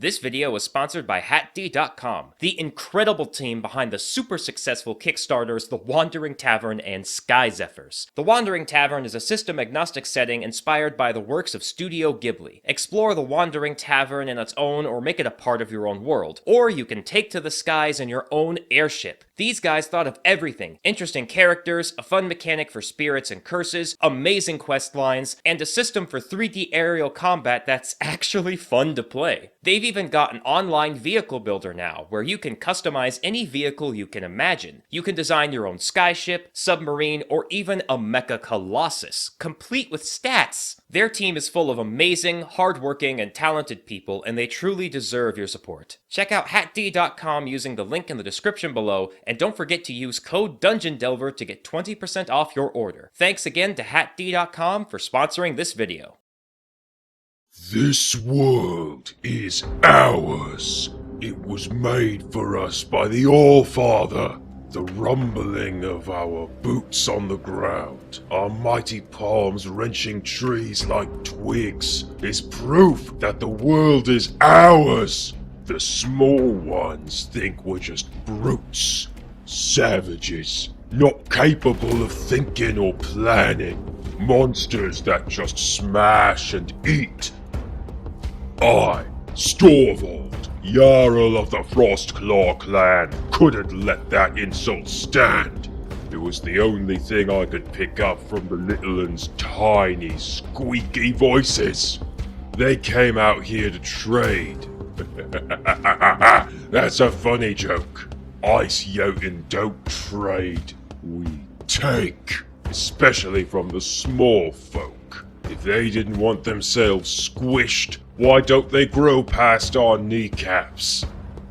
This video was sponsored by HatD.com, the incredible team behind the super successful Kickstarters The Wandering Tavern and Sky Zephyrs. The Wandering Tavern is a system-agnostic setting inspired by the works of Studio Ghibli. Explore the Wandering Tavern in its own or make it a part of your own world, or you can take to the skies in your own airship. These guys thought of everything: interesting characters, a fun mechanic for spirits and curses, amazing quest lines, and a system for 3D aerial combat that's actually fun to play. They've even got an online vehicle builder now, where you can customize any vehicle you can imagine. You can design your own skyship, submarine, or even a mecha colossus, complete with stats. Their team is full of amazing, hardworking, and talented people, and they truly deserve your support. Check out HatD.com using the link in the description below, and don't forget to use code DungeonDelver to get 20% off your order. Thanks again to HatD.com for sponsoring this video. This world is ours. It was made for us by the All-Father. The rumbling of our boots on the ground, our mighty palms wrenching trees like twigs, is proof that the world is ours. The small ones think we're just brutes, savages, not capable of thinking or planning, monsters that just smash and eat. I, Storvald, Jarl of the Frostclaw clan, couldn't let that insult stand. It was the only thing I could pick up from the little one's tiny, squeaky voices. They came out here to trade. That's a funny joke. Ice Jotun don't trade. We take, especially from the small folk. If they didn't want themselves squished, why don't they grow past our kneecaps?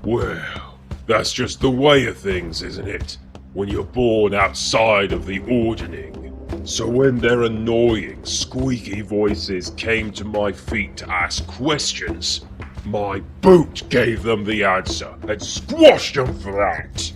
Well, that's just the way of things, isn't it? When you're born outside of the ordering. So when their annoying, squeaky voices came to my feet to ask questions, my boot gave them the answer and squashed them for that.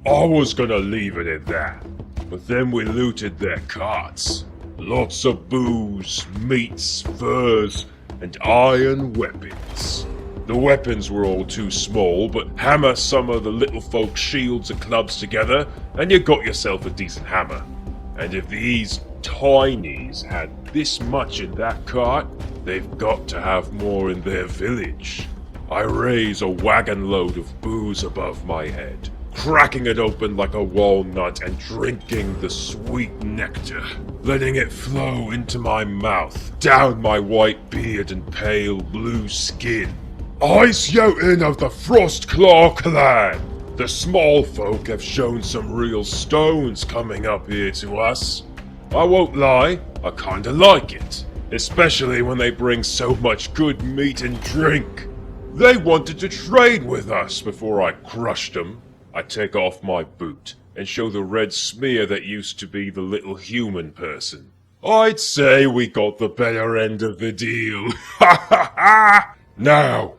I was gonna leave it at that, but then we looted their carts. Lots of booze, meats, furs, and iron weapons. The weapons were all too small, but hammer some of the little folks' shields and clubs together, and you got yourself a decent hammer. And if these tinies had this much in that cart, they've got to have more in their village. I raise a wagon load of booze above my head, cracking it open like a walnut and drinking the sweet nectar, letting it flow into my mouth, down my white beard and pale blue skin. Ice Jotun of the Frostclaw clan! The small folk have shown some real stones coming up here to us. I won't lie, I kinda like it, especially when they bring so much good meat and drink. They wanted to trade with us before I crushed them. I take off my boot and show the red smear that used to be the little human person. I'd say we got the better end of the deal. Ha ha ha! Now,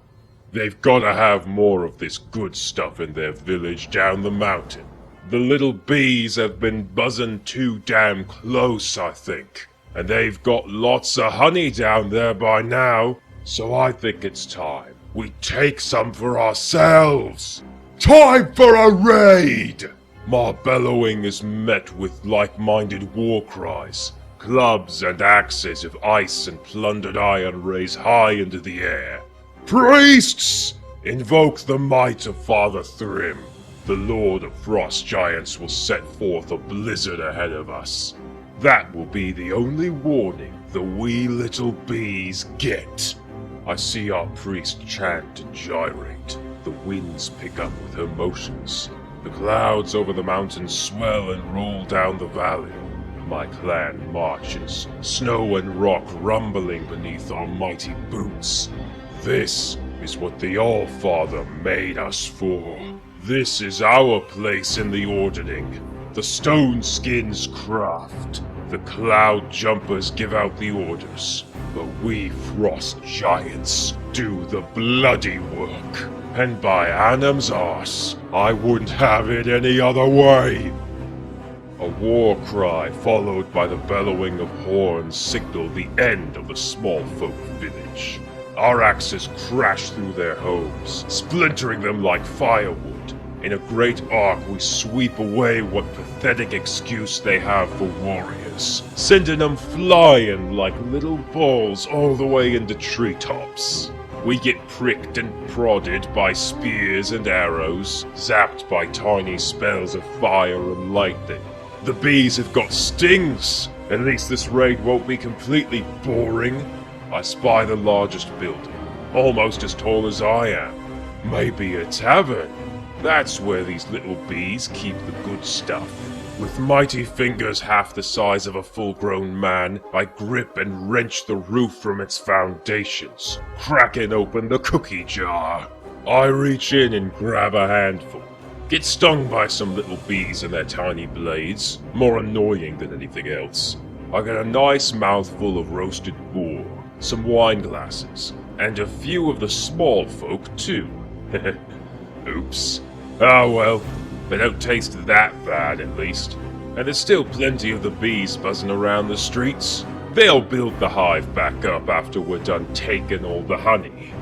they've gotta have more of this good stuff in their village down the mountain. The little bees have been buzzing too damn close, I think. And they've got lots of honey down there by now, so I think it's time we take some for ourselves. Time for a raid! My bellowing is met with like-minded war cries. Clubs and axes of ice and plundered iron raise high into the air. Priests! Invoke the might of Father Thrym. The Lord of Frost Giants will set forth a blizzard ahead of us. That will be the only warning the wee little bees get. I see our priest chant and gyrate. The winds pick up with her motions. The clouds over the mountains swell and roll down the valley. My clan marches, snow and rock rumbling beneath our mighty boots. This is what the All-Father made us for. This is our place in the ordering. The Stone Skins craft. The Cloud Jumpers give out the orders. But we Frost Giants do the bloody work. And by Annam's arse, I wouldn't have it any other way. A war cry followed by the bellowing of horns signaled the end of the small folk village. Our axes crash through their homes, splintering them like firewood. In a great arc, we sweep away what pathetic excuse they have for warriors, sending them flying like little balls all the way into treetops. We get pricked and prodded by spears and arrows, zapped by tiny spells of fire and lightning. The bees have got stings. At least this raid won't be completely boring. I spy the largest building, almost as tall as I am. Maybe a tavern. That's where these little bees keep the good stuff. With mighty fingers half the size of a full-grown man, I grip and wrench the roof from its foundations, cracking open the cookie jar. I reach in and grab a handful. Get stung by some little bees and their tiny blades, more annoying than anything else. I get a nice mouthful of roasted boar, some wine glasses, and a few of the small folk too. Oops. Ah well, they don't taste that bad at least. And there's still plenty of the bees buzzing around the streets. They'll build the hive back up after we're done taking all the honey.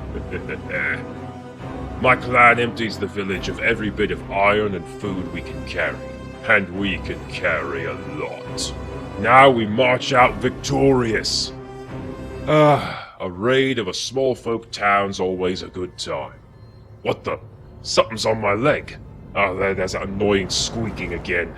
My clan empties the village of every bit of iron and food we can carry. And we can carry a lot. Now we march out victorious. A raid of a small folk town's always a good time. What the? Something's on my leg. Oh, there's that annoying squeaking again.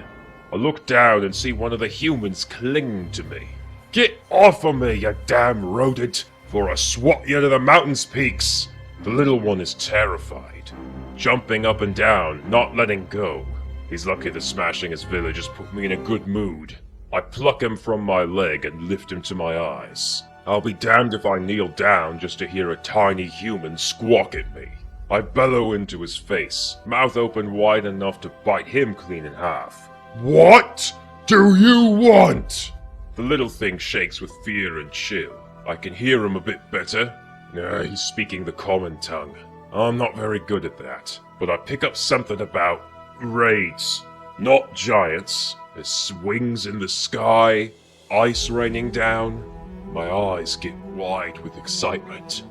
I look down and see one of the humans cling to me. Get off of me, you damn rodent, for I swat you to the mountain's peaks. The little one is terrified, jumping up and down, not letting go. He's lucky the smashing his village has put me in a good mood. I pluck him from my leg and lift him to my eyes. I'll be damned if I kneel down just to hear a tiny human squawk at me. I bellow into his face, mouth open wide enough to bite him clean in half. What do you want? The little thing shakes with fear and chill. I can hear him a bit better. He's speaking the common tongue. I'm not very good at that, but I pick up something about raids, not giants. There's swings in the sky, ice raining down. My eyes get wide with excitement.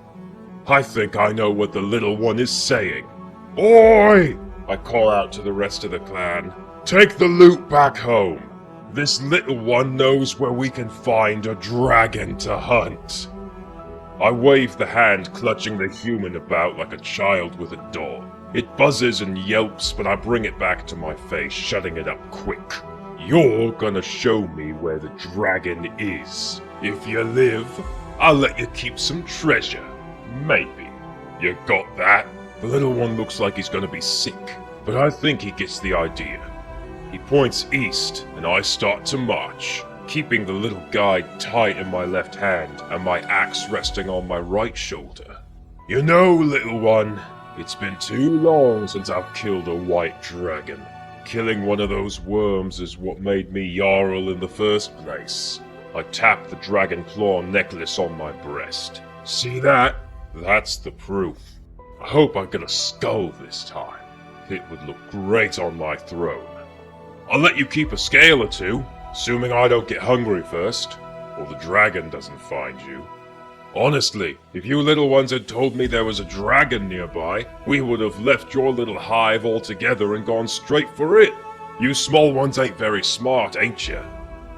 I think I know what the little one is saying. Oi! I call out to the rest of the clan. Take the loot back home. This little one knows where we can find a dragon to hunt. I wave the hand clutching the human about like a child with a doll. It buzzes and yelps, but I bring it back to my face, shutting it up quick. You're gonna show me where the dragon is. If you live, I'll let you keep some treasure. Maybe. You got that? The little one looks like he's gonna be sick, but I think he gets the idea. He points east, and I start to march, keeping the little guide tight in my left hand and my axe resting on my right shoulder. You know, little one, it's been too long since I've killed a white dragon. Killing one of those worms is what made me Jarl in the first place. I tap the dragon claw necklace on my breast. See that? That's the proof. I hope I get a skull this time. It would look great on my throne. I'll let you keep a scale or two, assuming I don't get hungry first, or the dragon doesn't find you. Honestly, if you little ones had told me there was a dragon nearby, we would have left your little hive altogether and gone straight for it. You small ones ain't very smart, ain't ya?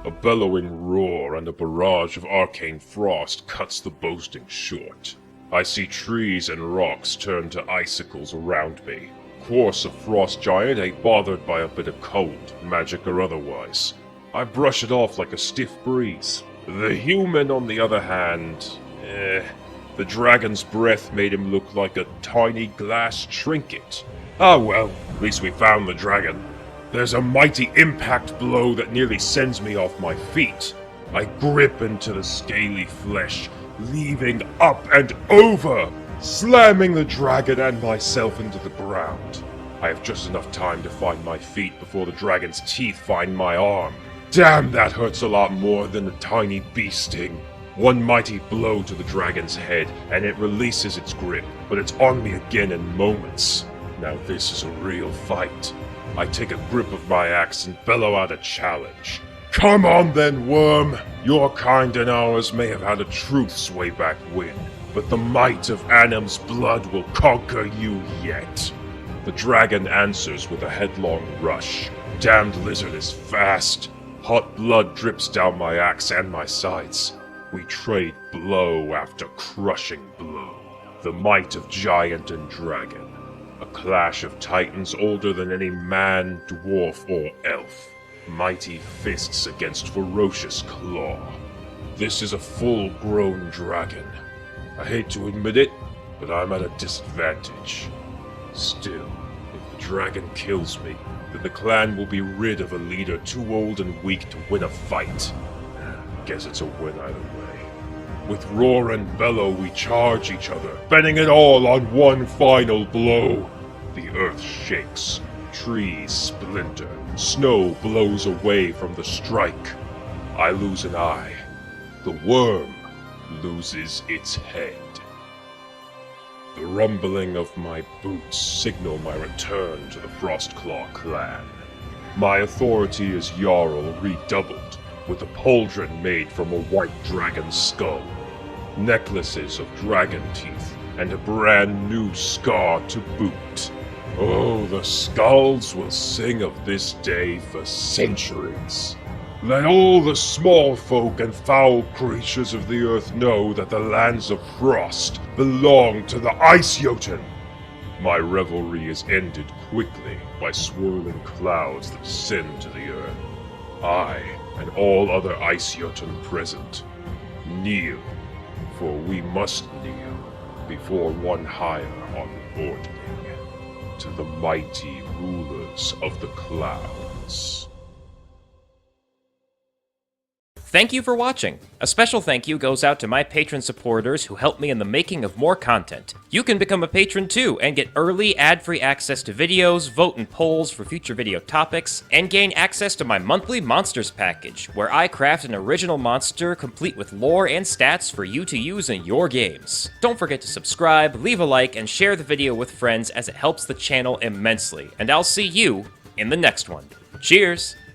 A bellowing roar and a barrage of arcane frost cuts the boasting short. I see trees and rocks turn to icicles around me. Course, a frost giant ain't bothered by a bit of cold, magic or otherwise. I brush it off like a stiff breeze. The human, on the other hand, the dragon's breath made him look like a tiny glass trinket. Ah well, at least we found the dragon. There's a mighty impact blow that nearly sends me off my feet. I grip into the scaly flesh, leaving up and over, slamming the dragon and myself into the ground. I have just enough time to find my feet before the dragon's teeth find my arm. Damn, that hurts a lot more than a tiny bee sting. One mighty blow to the dragon's head, and it releases its grip, but it's on me again in moments. Now this is a real fight. I take a grip of my axe and bellow out a challenge. Come on then, worm! Your kind and ours may have had a truce way back when, but the might of Anim's blood will conquer you yet. The dragon answers with a headlong rush. Damned lizard is fast. Hot blood drips down my axe and my sides. We trade blow after crushing blow. The might of giant and dragon. A clash of titans older than any man, dwarf, or elf. Mighty fists against ferocious claw. This is a full-grown dragon. I hate to admit it, but I'm at a disadvantage. Still, if the dragon kills me, then the clan will be rid of a leader too old and weak to win a fight. Guess it's a win either way. With roar and bellow we charge each other, betting it all on one final blow. The earth shakes, trees splinter, snow blows away from the strike. I lose an eye. The worm loses its head. The rumbling of my boots signal my return to the Frostclaw clan. My authority as Jarl redoubled, with a pauldron made from a white dragon's skull, necklaces of dragon teeth, and a brand new scar to boot. Oh, the skulls will sing of this day for centuries. Let all the small folk and foul creatures of the earth know that the lands of frost belong to the Ice Jotun. My revelry is ended quickly by swirling clouds that descend to the earth. I, and all other Ice Jotun present, kneel, for we must kneel before one higher on ordering, to the mighty rulers of the clouds. Thank you for watching. A special thank you goes out to my patron supporters who help me in the making of more content. You can become a patron too and get early ad-free access to videos, vote in polls for future video topics, and gain access to my monthly monsters package, where I craft an original monster complete with lore and stats for you to use in your games. Don't forget to subscribe, leave a like, and share the video with friends as it helps the channel immensely, and I'll see you in the next one. Cheers!